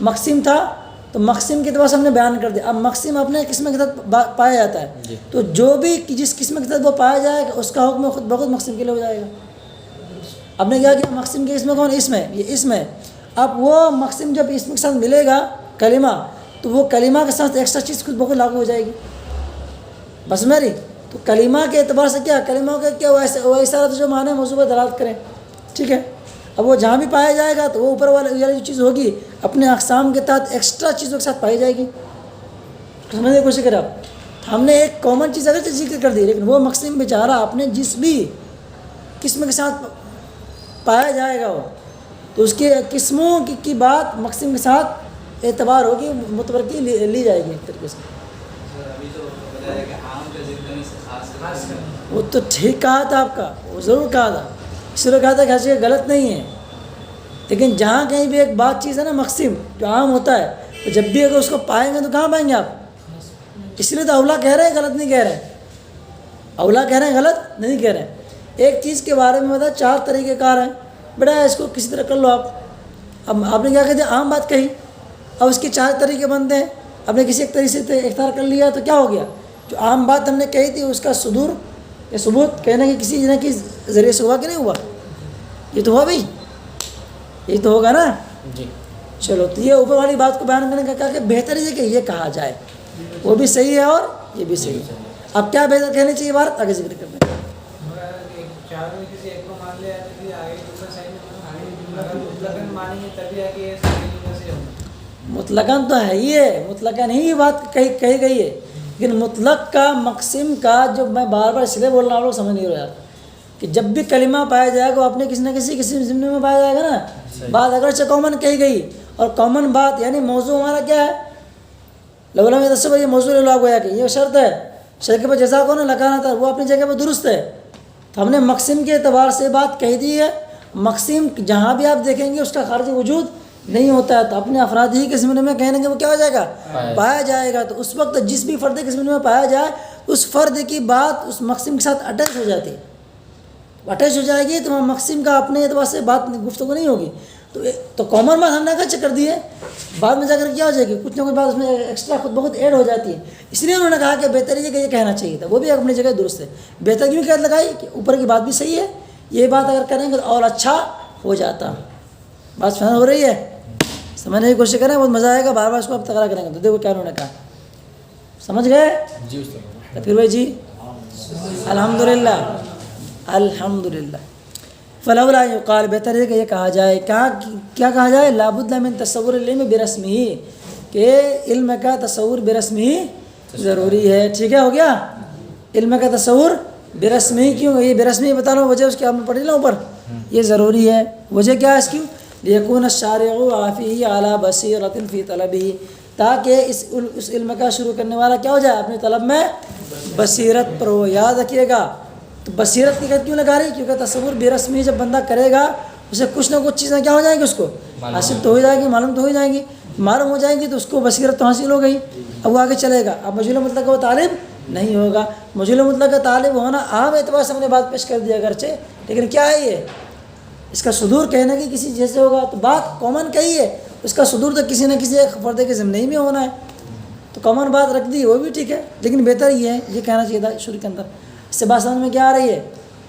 مقسم تھا تو مقسم کے اعتبار سے ہم نے بیان کر دیا۔ اب مقسم اپنے قسم کے ساتھ پایا جاتا ہے، تو جو بھی جس قسم کے ساتھ وہ پایا جائے گا اس کا حکم خود بخود مقسم کے لیے ہو جائے گا۔ اب نے کیا کہ مقسم کے اسم کون، اسم ہے، یہ اسم ہے، اب وہ مقصد جب اسم کے ساتھ ملے گا کلمہ تو وہ کلمہ کے ساتھ ایکسٹرا چیز خود بخود لاگو ہو جائے گی. بس میری تو کلمہ کے اعتبار سے کیا کلمہ کا کیا وہ ایسا جو معنی موضوع پر دلالت کریں. ٹھیک ہے. اب وہ جہاں بھی پایا جائے گا تو وہ اوپر والی جو چیز ہوگی اپنے اقسام کے تحت ایکسٹرا چیزوں کے ساتھ پائی جائے گی. سمجھنے کی کوشش کریں آپ. ہم نے ایک کامن چیز اگر ذکر کر دی لیکن وہ مقصد بیچارہ اپنے جس بھی قسم کے ساتھ پایا جائے گا وہ تو اس کے قسموں کی بات مقسم کے ساتھ اعتبار ہوگی متبرکی لی جائے گی ایک طریقے سے. ابھی تو بتایا کہ عام کا ذکر نہیں سے خاص وہ تو ٹھیک کہا تھا آپ کا, وہ ضرور کہا تھا, اس لیے کہا تھا کہ ہر چیز غلط نہیں ہے. لیکن جہاں کہیں بھی ایک بات چیز ہے نا مقسم جو عام ہوتا ہے تو جب بھی اگر اس کو پائیں گے تو کہاں پائیں گے آپ. اس لیے تو اولا کہہ رہے ہیں غلط نہیں کہہ رہے ہیں. اولا کہہ رہے ہیں غلط نہیں کہہ رہے ہیں. ایک چیز کے بارے میں بتا 4 طریقے کار ہیں بیٹا اس کو کسی طرح کر لو آپ. اب آپ نے کیا کہہ دیا عام بات کہی, اب اس کے 4 طریقے بنتے ہیں. آپ نے کسی ایک طریقے سے اختیار کر لیا تو کیا ہو گیا, جو عام بات ہم نے کہی تھی اس کا صدور یا ثبوت کہنے کی کسی نہ کسی ذریعے سے ہوا کہ نہیں ہوا. یہ تو ہوا بھائی, یہ تو ہوگا نا جی. چلو تو یہ اوپر والی بات کو بیان کرنے کا کہا کہ بہتر ہے کہ یہ کہا جائے, وہ بھی صحیح ہے اور یہ بھی صحیح ہے. اب کیا بہتر کہنی چاہیے بات آگے ذکر کرتے ہیں. چاروں میں کسی ایک کو مان لیا تو آگے دوسرا صحیح مطلقاً مانیں گے تبھی آگے سے مطلقاً تو ہے ہی ہے, مطلقاً ہی یہ بات کہی گئی ہے. لیکن مطلق کا مقسم کا جو میں بار بار اس لیے بول رہا ہوں آپ لوگ سمجھ نہیں رہے یار کہ جب بھی کلمہ پایا جائے گا وہ اپنے کسی نہ کسی ضمن میں پایا جائے گا نا. بات اگرچہ کامن کہی گئی اور کامن بات یعنی موضوع ہمارا کیا ہے لولا میں دس یہ موضوع لوگ گویا کہ یہ شرط ہے شرک پر جزا کو نہ لگانا تھا وہ اپنی جگہ پہ درست ہے. تو ہم نے مقسم کے اعتبار سے بات کہہ دی ہے. مقسم جہاں بھی آپ دیکھیں گے اس کا خارجی وجود نہیں ہوتا ہے تو اپنے افراد ہی کے ضمن میں کہنے کے وہ کیا ہو جائے گا پایا جائے گا. تو اس وقت جس بھی فرد کے ضمن میں پایا جائے اس فرد کی بات اس مقسم کے ساتھ اٹیچ ہو جاتی ہے, اٹیچ ہو جائے گی تو مقسم کا اپنے اعتبار سے بات گفتگو نہیں ہوگی. تو کامن بات ہم نے اچھا کر دی ہے, بعد میں جا کر کیا ہو جائے گی کچھ نہ کچھ بات اس میں ایکسٹرا خود بخود ایڈ ہو جاتی ہے. اس لیے انہوں نے کہا کہ بہتر یہ کہ یہ کہنا چاہیے تھا, وہ بھی اپنی جگہ درست ہے. بہتر کیوں قید لگائی کہ اوپر کی بات بھی صحیح ہے, یہ بات اگر کریں گے تو اور اچھا ہو جاتا. بات فہم ہو رہی ہے, سمجھنے کی کوشش کریں, بہت مزہ آئے گا. بار بار اس کو آپ تکرار کریں گے تو دیکھو کیا انہوں نے کہا, سمجھ گئے جی تو پھر بھائی جی الحمدللہ الحمدللہ. فلولا یقال بہتر ہے کہ یہ کہا جائے کیا کہا جائے لابد من تصور العلم برسمہ کہ علم کا تصور برسمہ ضروری ہے. ٹھیک ہے, ہو گیا. علم کا تصور برسمہ کیوں, یہ برسمہ بتا لو وجہ اس کے آپ نے پڑھ لیں اوپر, یہ ضروری ہے. وجہ کیا ہے اس کی لیکون الشارع عافی علی بصیرۃ فی طلبہ تاکہ اس علم کا شروع کرنے والا کیا ہو جائے اپنے طلب میں بصیرت پر ہو. یاد رکھیے گا تو بصیرت کی قید کیوں لگا رہی, کیونکہ تصور برسمی جب بندہ کرے گا اسے کچھ نہ کچھ چیزیں کیا ہو جائیں گی, اس کو حاصل تو ہو جائے گی, معلوم تو ہو جائیں گی. معلوم ہو جائیں گی تو اس کو بصیرت تو حاصل ہو گئی. اب وہ آگے چلے گا. اب مجھول مطلق کا وہ طالب نہیں ہوگا. مجھول مطلق کا طالب ہونا عام اعتبار سے ہم نے بات پیش کر دیا اگرچہ, لیکن کیا ہے یہ اس کا صدور کہنے کی کسی جیسے ہوگا تو بات کامن کہی ہے, اس کا صدور تو کسی نہ کسی ایک فرد کے ضمن میں ہونا ہے. تو کامن بات رکھ دی وہ بھی ٹھیک ہے, لیکن بہتر یہ ہے یہ کہنا چاہیے تھا شروع کے اندر. اس سے بات سمجھ میں کیا آ رہی ہے,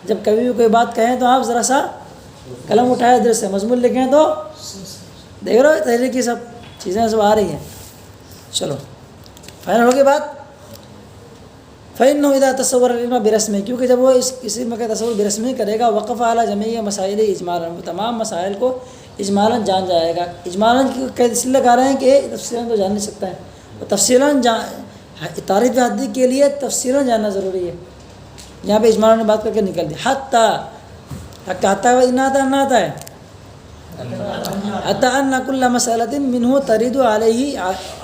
جب کبھی بھی کوئی بات کہیں تو آپ ذرا سا قلم اٹھائے ادھر سے مضمون لکھیں تو دیکھ رہے ہو تحریر کی سب چیزیں سب آ رہی ہیں. چلو فائنل ہو گئی بات. فإنه إذا تصور العلم برسمه کیونکہ جب وہ اس علم کا تصور برسمی کرے گا وقف اعلیٰ جمعی مسائل اجمالاً وہ تمام مسائل کو اجمالاً جان جائے گا. اجمالاً کی اس لیے لگا رہے ہیں کہ تفصیلاً تو جان نہیں سکتا ہے, تفصیلاً تعریف حدی کے لیے تفصیلاً جاننا ضروری ہے. یہاں پہ اجمالاً نے بات کر کے نکل دی. حتی آتا ہے حتی ان کل مسئلۃ منہ ترید علیہ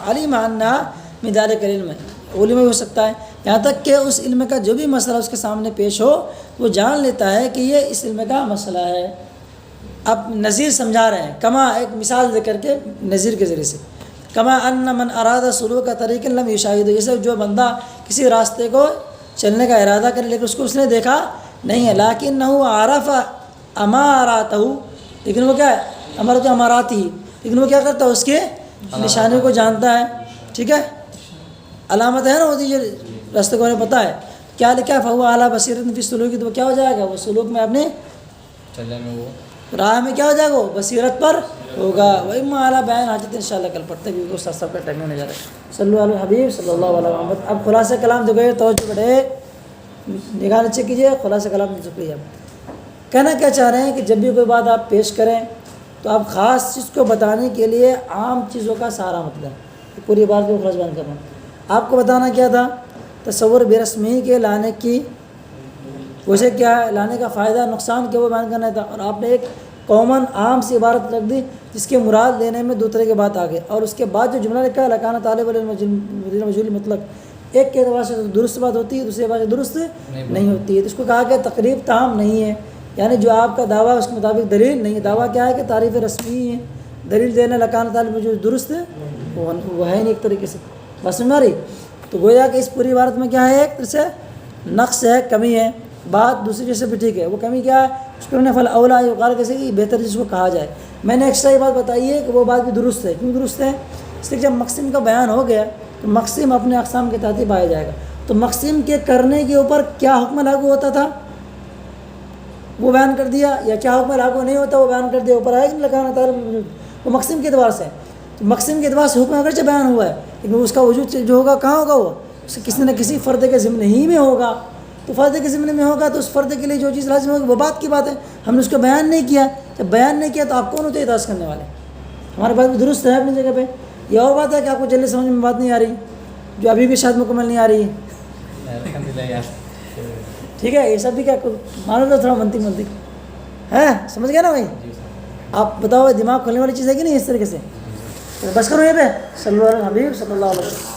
علم انها من ذلک العلم, علم بھی ہو سکتا ہے یہاں تک کہ اس علم کا جو بھی مسئلہ اس کے سامنے پیش ہو وہ جان لیتا ہے کہ یہ اس علم کا مسئلہ ہے. اب نظیر سمجھا رہے ہیں, کما ایک مثال دے کر کے نظیر کے ذریعے سے, کما ان من اراد سلوک طریق لم یشاہد, جیسے جو بندہ کسی راستے کو چلنے کا ارادہ کرے لیکن اس کو اس نے دیکھا نہیں ہے, لکنہ عرف اماراتہ, لیکن وہ کیا ہے امارت اماراتی, لیکن وہ کیا کرتا ہے اس کے نشانی کو جانتا ہے. ٹھیک ہے, علامت ہے نا وہ جو راستے کو انہیں پتہ ہے کیا لکھا ہے فہو اعلیٰ بصیرت فی سلوکی, تو وہ کیا ہو جائے گا وہ سلوک میں اپنے چلنے میں وہ راہ میں کیا ہو جائے گا وہ بصیرت پر ہوگا وہی اعلیٰ بیان حاجت انشاءاللہ کل پڑھتے ہیں کیونکہ استاد صاحب کا ٹائم ہونے جا رہا ہے. صلی اللہ علیہ حبیب صلی اللہ علیہ محمد. اب خلاصہ کلام جو گئے توجہ بڑھے نگاہ نیچے کیجیے. خلاصہ کلام شکریہ. کہنا کیا چاہ رہے ہیں کہ جب بھی کوئی بات آپ پیش کریں تو آپ خاص چیز کو بتانے کے لیے عام چیزوں کا سہارا مت لیں. پوری بات کو خلاص بیان کر رہا ہوں. آپ کو بتانا کیا تھا تصور بے رسمی کے لانے کی وجہ کیا ہے, لانے کا فائدہ نقصان کیا وہ بیان کرنا تھا. اور آپ نے ایک کامن عام سی عبارت رکھ دی جس کے مراد لینے میں دو طرح کی بات آ گئی. اور اس کے بعد جو جملہ لکھا ہے لکانہ طالب مجھول مطلق, ایک کے اعتبار سے درست بات ہوتی ہے, دوسرے اعتبار سے درست نہیں ہوتی ہے. تو اس کو کہا کہ تقریب تام نہیں ہے, یعنی جو آپ کا دعویٰ اس کے مطابق دلیل نہیں ہے. دعویٰ کیا ہے کہ تعریف رسمی ہے, دلیل دینا لکانہ طالب مجھول درست ہے وہ ہے نہیں ایک طریقے سے. بس سمجھ رہی. تو گویا کہ اس پوری عبارت میں کیا ہے, ایک طرح سے نقص ہے, کمی ہے. بات دوسری جیسے بھی ٹھیک ہے, وہ کمی کیا ہے اس کو فل اولا یقال کیسے کہ بہتر جس کو کہا جائے. میں نے ایکسٹرا یہ بات بتائی ہے کہ وہ بات بھی درست ہے. کیوں درست ہے؟ اس لیے جب مقسم کا بیان ہو گیا تو مقسم اپنے اقسام کے تحت ہی پایا جائے گا. تو مقسم کے کرنے کے اوپر کیا حکم لاگو ہوتا تھا وہ بیان کر دیا, یا کیا حکم لاگو نہیں ہوتا وہ بیان کر دیا. اوپر آئے کہ لگانا تعلق وہ مقسم کے اعتبار سے. تو مقسم کے اعتبار سے حکم اگرچہ بیان ہوا ہے لیکن اس کا وجود جو ہوگا کہاں ہوگا, وہ اس کسی نہ کسی فرد کے ضمن ہی میں ہوگا. تو فرد کے ضمن میں ہوگا تو اس فرد کے لیے جو چیز لازم ہوگی وہ بات کی بات ہے. ہم نے اس کو بیان نہیں کیا. جب بیان نہیں کیا تو آپ کون ہوتے اعتراض کرنے والے؟ ہماری بات بھی درست ہے اپنی جگہ پہ. یہ اور بات ہے کہ آپ کو جلدی سمجھ میں بات نہیں آ رہی, جو ابھی بھی شاید مکمل نہیں آ رہی ہے. ٹھیک ہے, یہ سب بھی کیا معلوم تو تھوڑا منطق ہے, سمجھ گیا نا بھائی. آپ بتاؤ دماغ کھولنے والی چیز ہے کہ نہیں اس طریقے سے. بس کرو یہ پہ صلی اللہ علیہ حبیب صلی اللہ علیہ وسلم.